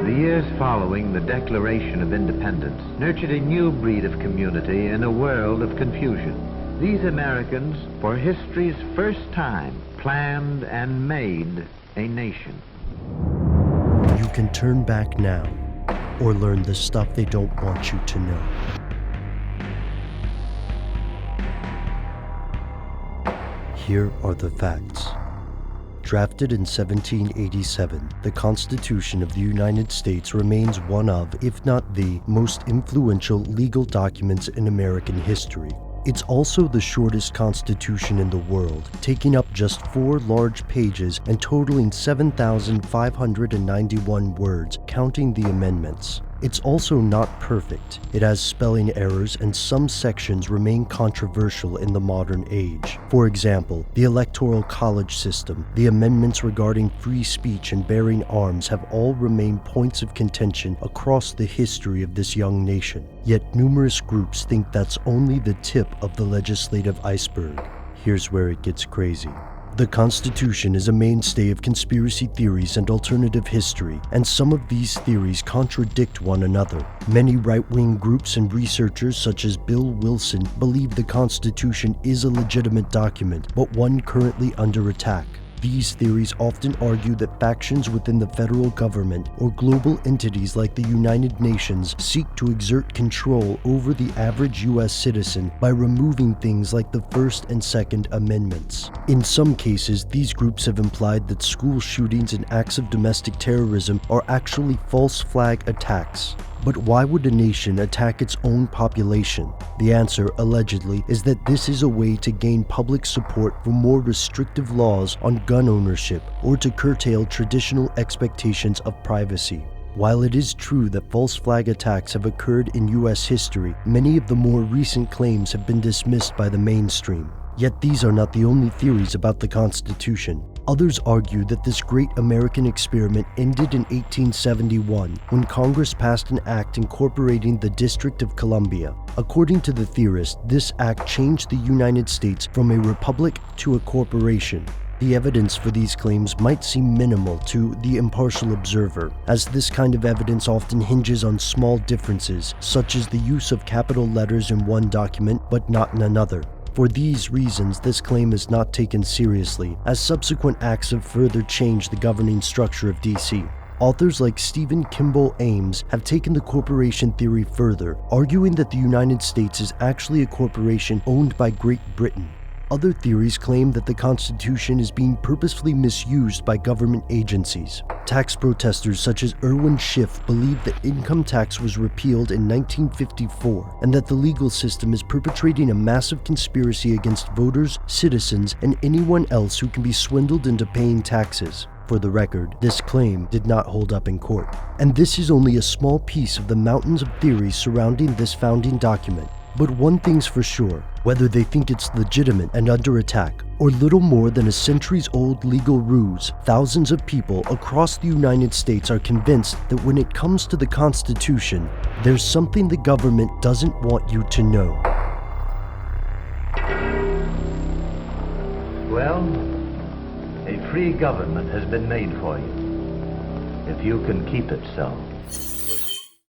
The years following the Declaration of Independence nurtured a new breed of community in a world of confusion. These Americans, for history's first time, planned and made a nation. You can turn back now, or learn the stuff they don't want you to know. Here are the facts. Drafted in 1787, the Constitution of the United States remains one of, if not the, most influential legal documents in American history. It's also the shortest constitution in the world, taking up just 4 large pages and totaling 7,591 words, counting the amendments. It's also not perfect. It has spelling errors and some sections remain controversial in the modern age. For example, the Electoral College system, the amendments regarding free speech and bearing arms have all remained points of contention across the history of this young nation. Yet numerous groups think that's only the tip of the legislative iceberg. Here's where it gets crazy. The Constitution is a mainstay of conspiracy theories and alternative history, and some of these theories contradict one another. Many right-wing groups and researchers such as Bill Wilson believe the Constitution is a legitimate document, but one currently under attack. These theories often argue that factions within the federal government or global entities like the United Nations seek to exert control over the average U.S. citizen by removing things like the First and Second Amendments. In some cases, these groups have implied that school shootings and acts of domestic terrorism are actually false flag attacks. But why would a nation attack its own population? The answer, allegedly, is that this is a way to gain public support for more restrictive laws on gun ownership or to curtail traditional expectations of privacy. While it is true that false flag attacks have occurred in U.S. history, many of the more recent claims have been dismissed by the mainstream. Yet these are not the only theories about the Constitution. Others argue that this great American experiment ended in 1871 when Congress passed an act incorporating the District of Columbia. According to the theorist, this act changed the United States from a republic to a corporation. The evidence for these claims might seem minimal to the impartial observer, as this kind of evidence often hinges on small differences, such as the use of capital letters in one document but not in another. For these reasons, this claim is not taken seriously, as subsequent acts have further changed the governing structure of DC. Authors like Stephen Kimball Ames have taken the corporation theory further, arguing that the United States is actually a corporation owned by Great Britain. Other theories claim that the Constitution is being purposefully misused by government agencies. Tax protesters such as Irwin Schiff believe that income tax was repealed in 1954 and that the legal system is perpetrating a massive conspiracy against voters, citizens, and anyone else who can be swindled into paying taxes. For the record, this claim did not hold up in court. And this is only a small piece of the mountains of theories surrounding this founding document. But one thing's for sure, whether they think it's legitimate and under attack, or little more than a centuries-old legal ruse, thousands of people across the United States are convinced that when it comes to the Constitution, there's something the government doesn't want you to know. Well, a free government has been made for you, if you can keep it so.